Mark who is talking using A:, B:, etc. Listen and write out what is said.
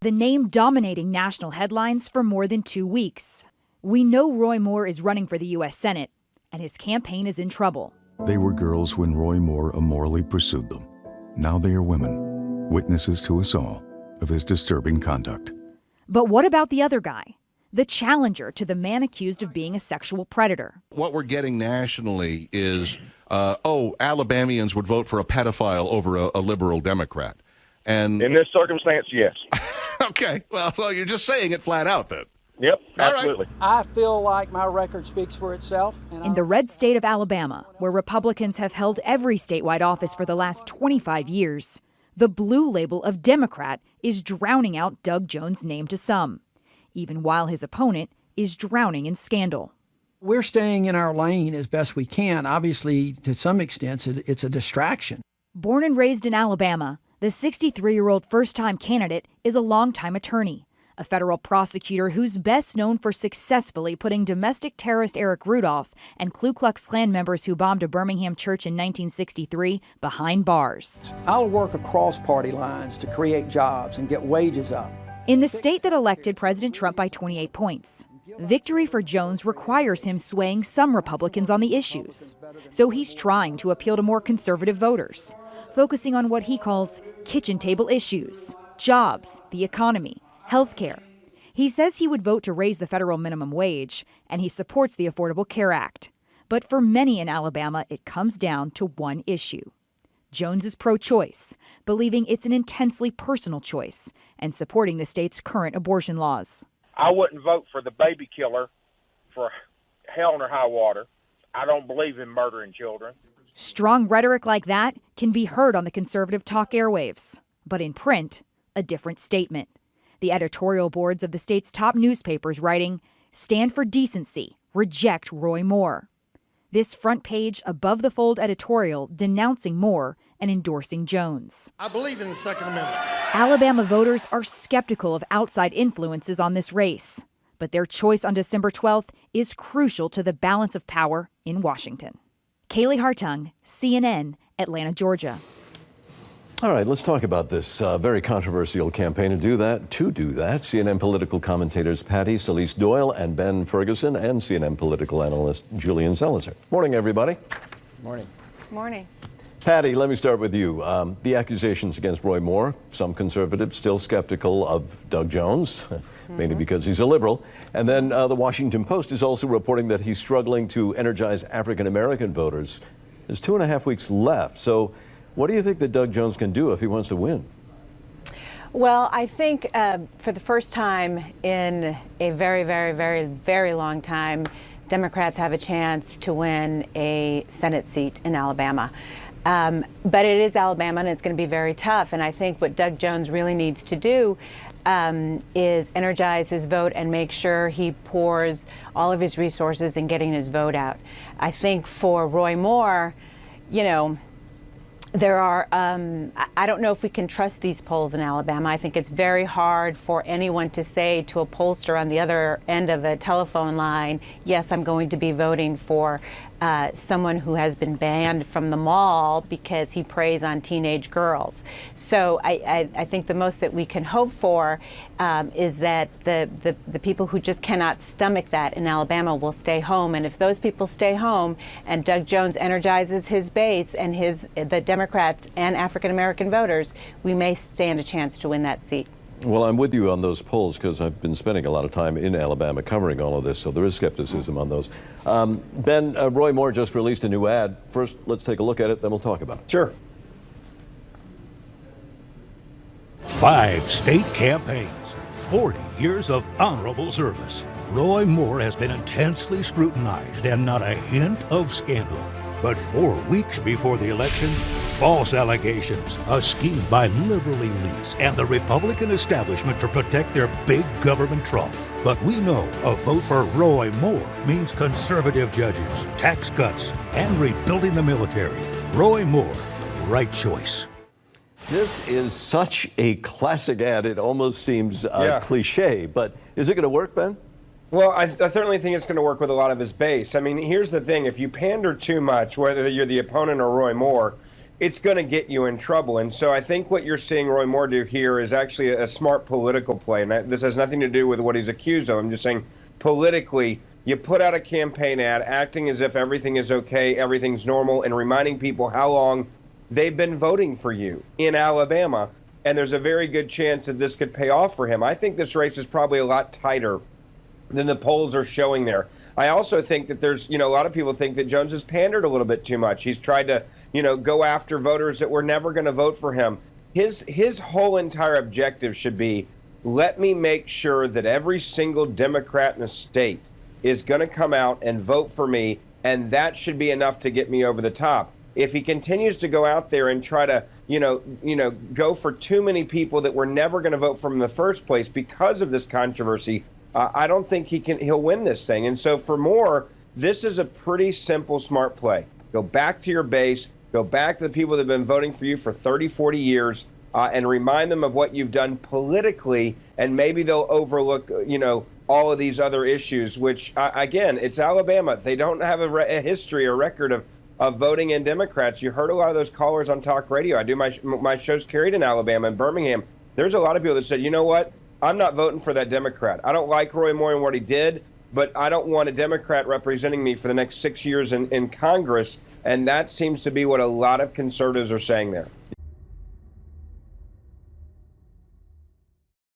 A: The name dominating national headlines for more than 2 weeks. We know Roy Moore is running for the U.S. Senate, and his campaign is in trouble.
B: They were girls when Roy Moore immorally pursued them. Now they are women, witnesses to us all of his disturbing conduct.
A: But what about the other guy? The challenger to the man accused of being a sexual predator.
C: What we're getting nationally is, Alabamians would vote for a pedophile over a liberal Democrat. And
D: in this circumstance, yes.
C: Okay, well, so you're just saying it flat out then.
D: Yep,
C: All
D: absolutely.
C: right.
E: I feel like my record speaks for itself.
A: In the red state of Alabama, where Republicans have held every statewide office for the last 25 years, the blue label of Democrat is drowning out Doug Jones' name to some, even while his opponent is drowning in scandal.
E: We're staying in our lane as best we can. Obviously, to some extent, it's a distraction.
A: Born and raised in Alabama, the 63-year-old first-time candidate is a longtime attorney, a federal prosecutor who's best known for successfully putting domestic terrorist Eric Rudolph and Ku Klux Klan members who bombed a Birmingham church in 1963 behind bars.
E: I'll work across party lines to create jobs and get wages up.
A: In the state that elected President Trump by 28 points, victory for Jones requires him swaying some Republicans on the issues. So he's trying to appeal to more conservative voters, focusing on what he calls kitchen table issues, jobs, the economy, health care. He says he would vote to raise the federal minimum wage, and he supports the Affordable Care Act. But for many in Alabama, it comes down to one issue. Jones is pro-choice, believing it's an intensely personal choice, and supporting the state's current abortion laws.
D: I wouldn't vote for the baby killer for hell or high water. I don't believe in murdering children.
A: Strong rhetoric like that can be heard on the conservative talk airwaves, but in print, a different statement. The editorial boards of the state's top newspapers writing, "Stand for decency, reject Roy Moore." This front page, above the fold editorial denouncing Moore and endorsing Jones.
F: I believe in the Second Amendment.
A: Alabama voters are skeptical of outside influences on this race, but their choice on December 12th is crucial to the balance of power in Washington. Kaylee Hartung, CNN, Atlanta, Georgia.
G: All right, let's talk about this very controversial campaign. To do that, CNN political commentators Patty Solis Doyle and Ben Ferguson and CNN political analyst Julian Zelizer. Morning, everybody.
E: Morning.
H: Morning.
G: Patty, let me start with you. The accusations against Roy Moore, some conservatives still skeptical of Doug Jones, mainly because he's a liberal. And then the Washington Post is also reporting that he's struggling to energize African-American voters. There's 2.5 weeks left. So what do you think that Doug Jones can do if he wants to win?
H: Well, I think for the first time in a very, very, very, very long time, Democrats have a chance to win a Senate seat in Alabama. But it is Alabama, and it's going to be very tough. And I think what Doug Jones really needs to do is energize his vote and make sure he pours all of his resources in getting his vote out. I think for Roy Moore, you know, there are, I don't know if we can trust these polls in Alabama. I think it's very hard for anyone to say to a pollster on the other end of a telephone line, yes, I'm going to be voting for someone who has been banned from the mall because he preys on teenage girls. So I think the most that we can hope for is that the people who just cannot stomach that in Alabama will stay home. And if those people stay home and Doug Jones energizes his base and the Democrats and African American voters, we may stand a chance to win that seat.
G: Well, I'm with you on those polls because I've been spending a lot of time in Alabama covering all of this, so there is skepticism on those. Ben, Roy Moore just released a new ad. First, let's take a look at it, then we'll talk about it.
D: Sure.
I: 5 state campaigns, 40 years of honorable service. Roy Moore has been intensely scrutinized and not a hint of scandal. But 4 weeks before the election, false allegations, a scheme by liberal elites and the Republican establishment to protect their big government trough. But we know a vote for Roy Moore means conservative judges, tax cuts, and rebuilding the military. Roy Moore, right choice.
G: This is such a classic ad, it almost seems cliche, but is it going to work, Ben?
J: Well, I certainly think it's going to work with a lot of his base. I mean, here's the thing. If you pander too much, whether you're the opponent or Roy Moore, it's going to get you in trouble. And so I think what you're seeing Roy Moore do here is actually a smart political play. And this has nothing to do with what he's accused of. I'm just saying politically, you put out a campaign ad acting as if everything is okay, everything's normal, and reminding people how long they've been voting for you in Alabama. And there's a very good chance that this could pay off for him. I think this race is probably a lot tighter than the polls are showing there. I also think that there's, a lot of people think that Jones has pandered a little bit too much. He's tried to, go after voters that were never going to vote for him. His whole entire objective should be, let me make sure that every single Democrat in the state is going to come out and vote for me, and that should be enough to get me over the top. If he continues to go out there and try to, go for too many people that were never going to vote for him in the first place because of this controversy, I don't think he'll win this thing. And so for Moore, this is a pretty simple, smart play. Go back to your base, go back to the people that have been voting for you for 30, 40 years, and remind them of what you've done politically, and maybe they'll overlook, all of these other issues, which, again, it's Alabama. They don't have a history or record of voting in Democrats. You heard a lot of those callers on talk radio. I do my shows carried in Alabama and Birmingham. There's a lot of people that said, you know what? I'm not voting for that Democrat. I don't like Roy Moore and what he did, but I don't want a Democrat representing me for the next 6 years in Congress. And that seems to be what a lot of conservatives are saying there.